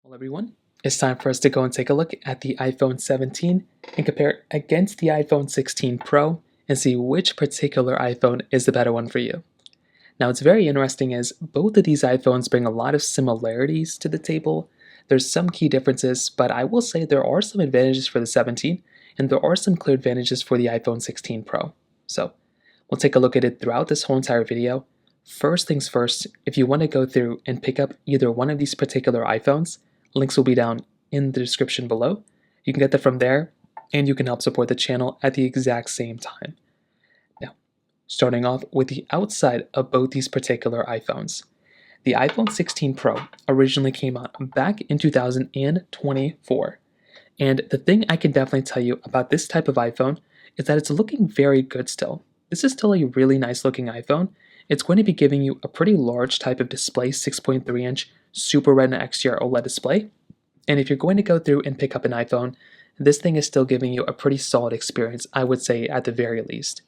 Well, everyone, it's time for us to go and take a look at the iPhone 17 and compare it against the iPhone 16 Pro and see which particular iPhone is the better one for you. Now, what's very interesting is both of these iPhones bring a lot of similarities to the table. There's some key differences, but I will say there are some advantages for the 17 and there are some clear advantages for the iPhone 16 Pro. So, we'll take a look at it throughout this whole entire video. First things first, if you want to go through and pick up either one of these particular iPhones, links will be down in the description below. You can get that from there, and you can help support the channel at the exact same time. Now, starting off with the outside of both these particular iPhones. The iPhone 16 Pro originally came out back in 2024. And the thing I can definitely tell you about this type of iPhone is that it's looking very good still. This is still a really nice looking iPhone. It's going to be giving you a pretty large type of display, 6.3 inch Super Retina XDR OLED display. And if you're going to go through and pick up an iPhone, this thing is still giving you a pretty solid experience, I would say at the very least.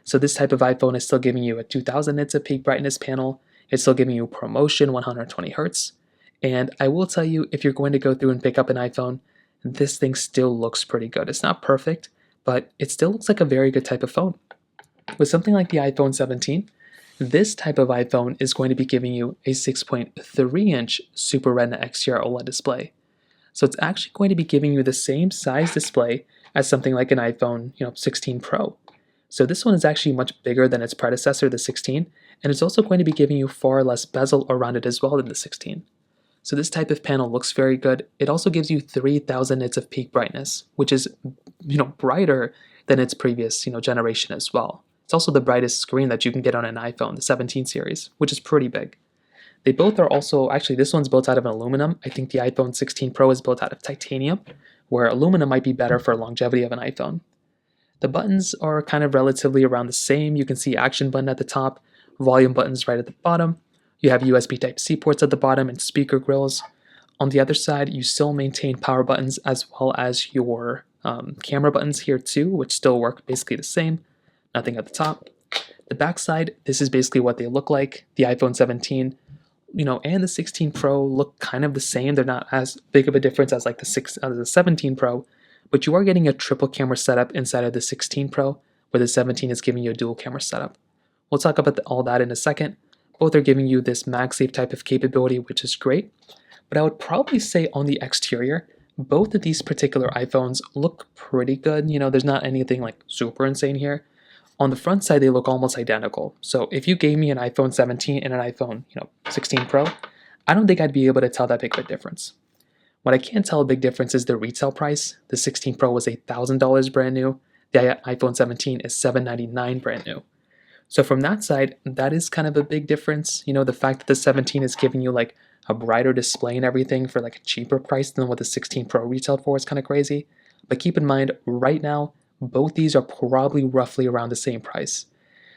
So this type of iPhone is still giving you a 2000 nits of peak brightness panel. It's still giving you ProMotion 120 Hz. And I will tell you, if you're going to go through and pick up an iPhone, this thing still looks pretty good. It's not perfect, but it still looks like a very good type of phone. With something like the iPhone 17, this type of iPhone is going to be giving you a 6.3 inch Super Retina XDR OLED display. So it's actually going to be giving you the same size display as something like an iPhone 16 Pro. So this one is actually much bigger than its predecessor, the 16, and it's also going to be giving you far less bezel around it as well than the 16. So this type of panel looks very good. It also gives you 3000 nits of peak brightness, which is brighter than its previous generation as well. It's also the brightest screen that you can get on an iPhone, the 17 series, which is pretty big. They both are also, actually this one's built out of aluminum. I think the iPhone 16 Pro is built out of titanium, where aluminum might be better for longevity of an iPhone. The buttons are kind of relatively around the same. You can see action button at the top, volume buttons right at the bottom. You have USB Type-C ports at the bottom and speaker grills. On the other side, you still maintain power buttons as well as your camera buttons here too, which still work basically the same. Nothing at the top. The backside, this is basically what they look like. The iPhone 17, and the 16 Pro look kind of the same. They're not as big of a difference as like the 17 Pro, but you are getting a triple camera setup inside of the 16 Pro, where the 17 is giving you a dual camera setup. We'll talk about all that in a second. Both are giving you this MagSafe type of capability, which is great. But I would probably say on the exterior, both of these particular iPhones look pretty good. There's not anything like super insane here. On the front side, they look almost identical. So if you gave me an iPhone 17 and an iPhone 16 Pro, I don't think I'd be able to tell that big of a difference. What I can tell a big difference is the retail price. The 16 Pro was $1,000 brand new. The iPhone 17 is $799 brand new. So from that side, that is kind of a big difference. The fact that the 17 is giving you like a brighter display and everything for like a cheaper price than what the 16 Pro retailed for is kind of crazy. But keep in mind, right now, both these are probably roughly around the same price.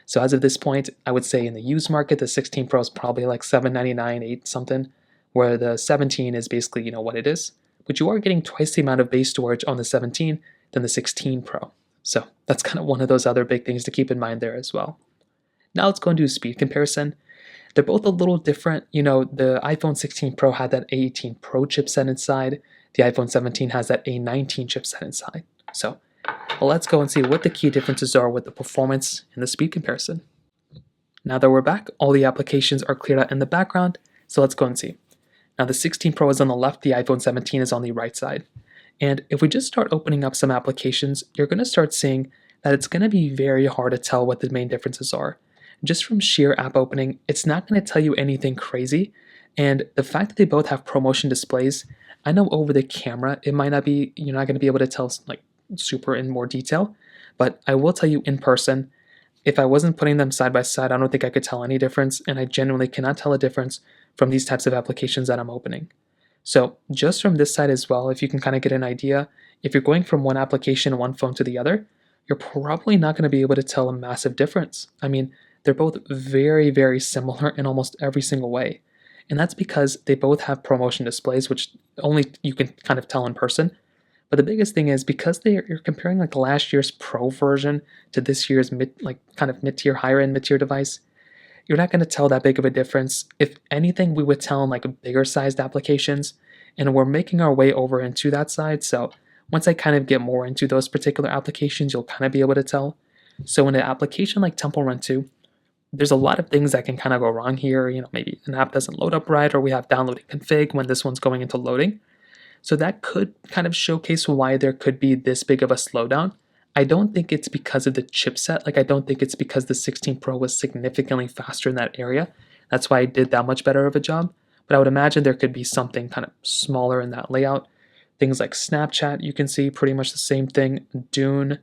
So as of this point, I would say in the used market, the 16 Pro is probably like $799, $8 something, where the 17 is basically, what it is. But you are getting twice the amount of base storage on the 17 than the 16 Pro. So that's kind of one of those other big things to keep in mind there as well. Now let's go and do a speed comparison. They're both a little different. The iPhone 16 Pro had that A18 Pro chipset inside. The iPhone 17 has that A19 chipset inside. So let's go and see what the key differences are with the performance and the speed comparison. Now that we're back, all the applications are cleared out in the background, so let's go and see. Now the 16 Pro is on the left, the iPhone 17 is on the right side. And if we just start opening up some applications, you're going to start seeing that it's going to be very hard to tell what the main differences are. Just from sheer app opening, it's not going to tell you anything crazy. And the fact that they both have ProMotion displays, I know over the camera, it might not be, you're not going to be able to tell like super in more detail, but I will tell you in person, if I wasn't putting them side by side, I don't think I could tell any difference, and I genuinely cannot tell a difference from these types of applications that I'm opening. So just from this side as well, if you can kind of get an idea, if you're going from one application, one phone to the other, you're probably not going to be able to tell a massive difference. I mean, they're both very, very similar in almost every single way. And that's because they both have ProMotion displays, which only you can kind of tell in person. But the biggest thing is because you're comparing like last year's Pro version to this year's mid-tier, higher-end mid-tier device, you're not going to tell that big of a difference. If anything, we would tell in like bigger sized applications, And we're making our way over into that side. So once I kind of get more into those particular applications, you'll kind of be able to tell. So in an application like Temple Run 2, there's a lot of things that can kind of go wrong here. Maybe an app doesn't load up right, or we have downloading config when this one's going into loading. So that could kind of showcase why there could be this big of a slowdown. I don't think it's because of the chipset. Like, I don't think it's because the 16 Pro was significantly faster in that area. That's why it did that much better of a job. But I would imagine there could be something kind of smaller in that layout. Things like Snapchat, you can see pretty much the same thing. Dune,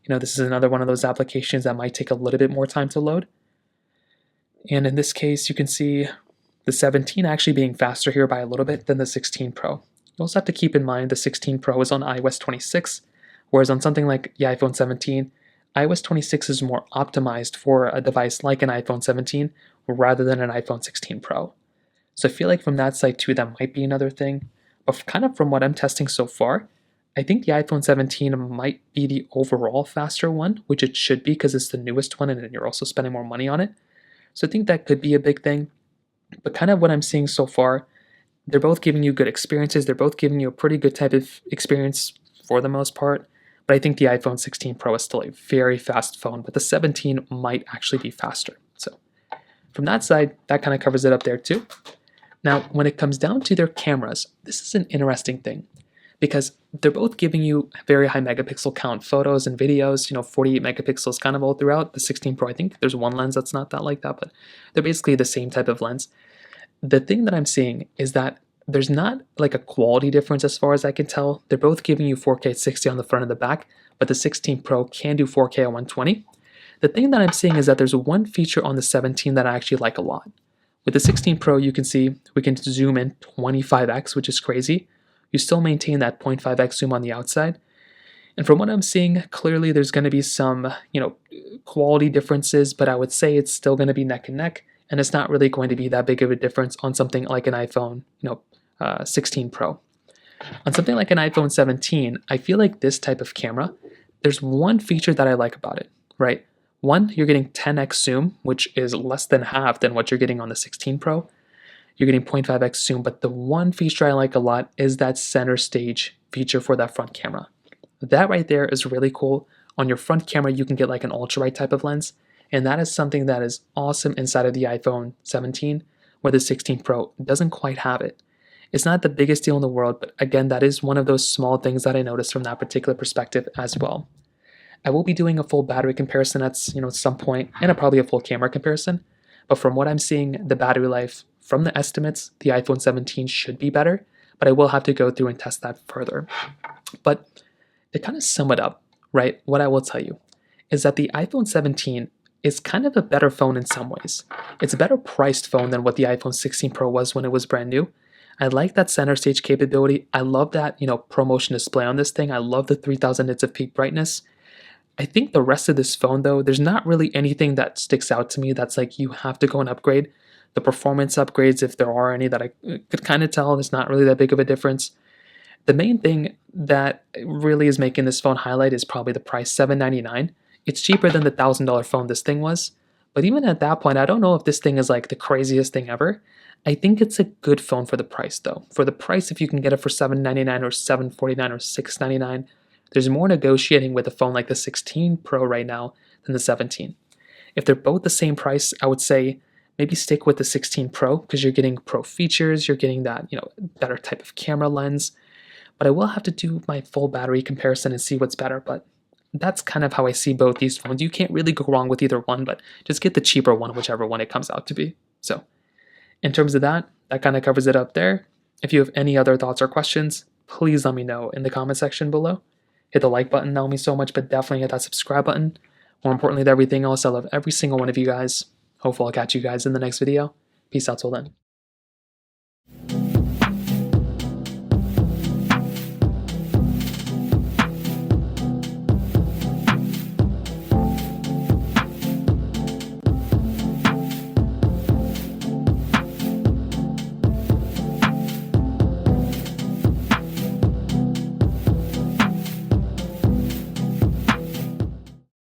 this is another one of those applications that might take a little bit more time to load. And in this case, you can see the 17 actually being faster here by a little bit than the 16 Pro. You also have to keep in mind the 16 Pro is on iOS 26, whereas on something like the iPhone 17, iOS 26 is more optimized for a device like an iPhone 17 rather than an iPhone 16 Pro. So I feel like from that side too, that might be another thing. But kind of from what I'm testing so far, I think the iPhone 17 might be the overall faster one, which it should be because it's the newest one and then you're also spending more money on it. So I think that could be a big thing. But kind of what I'm seeing so far, they're both giving you good experiences. They're both giving you a pretty good type of experience for the most part. But I think the iPhone 16 Pro is still a very fast phone, but the 17 might actually be faster. So from that side, that kind of covers it up there too. Now, when it comes down to their cameras, this is an interesting thing because they're both giving you very high megapixel count photos and videos, 48 megapixels kind of all throughout. The 16 Pro, I think there's one lens that's not that like that, but they're basically the same type of lens. The thing that I'm seeing is that there's not like a quality difference as far as I can tell. They're both giving you 4K at 60 on the front and the back, but the 16 Pro can do 4K at 120. The thing that I'm seeing is that there's one feature on the 17 that I actually like a lot. With the 16 Pro, you can see we can zoom in 25x, which is crazy. You still maintain that 0.5x zoom on the outside. And from what I'm seeing, clearly there's going to be some, quality differences, but I would say it's still going to be neck and neck. And it's not really going to be that big of a difference on something like an iPhone, 16 Pro. On something like an iPhone 17, I feel like this type of camera, there's one feature that I like about it, right? One, you're getting 10x zoom, which is less than half than what you're getting on the 16 Pro. You're getting 0.5x zoom, but the one feature I like a lot is that center stage feature for that front camera. That right there is really cool. On your front camera, you can get like an ultra-wide type of lens, and that is something that is awesome inside of the iPhone 17, where the 16 Pro doesn't quite have it. It's not the biggest deal in the world, but again, that is one of those small things that I noticed from that particular perspective as well. I will be doing a full battery comparison at some point, and probably a full camera comparison. But from what I'm seeing, the battery life from the estimates, the iPhone 17 should be better, but I will have to go through and test that further. But to kind of sum it up, right, what I will tell you is that the iPhone 17 is kind of a better phone in some ways. It's a better priced phone than what the iPhone 16 Pro was when it was brand new. I like that center stage capability. I love that, ProMotion display on this thing. I love the 3000 nits of peak brightness. I think the rest of this phone, though, there's not really anything that sticks out to me that's like you have to go and upgrade. The performance upgrades, if there are any that I could kind of tell, there's not really that big of a difference. The main thing that really is making this phone highlight is probably the price, $799. It's cheaper than the $1,000 phone this thing was. But even at that point, I don't know if this thing is like the craziest thing ever. I think it's a good phone for the price, though. For the price, if you can get it for $799 or $749 or $699, there's more negotiating with a phone like the 16 Pro right now than the 17. If they're both the same price, I would say maybe stick with the 16 Pro because you're getting Pro features, you're getting that, better type of camera lens. But I will have to do my full battery comparison and see what's better. But that's kind of how I see both these phones. You can't really go wrong with either one, but just get the cheaper one, whichever one it comes out to be. So in terms of that kind of covers it up there. If you have any other thoughts or questions, please let me know in the comment section below. Hit the like button, that will mean so much, but definitely hit that subscribe button. More importantly than everything else, I love every single one of you guys. Hopefully I'll catch you guys in the next video. Peace out till then.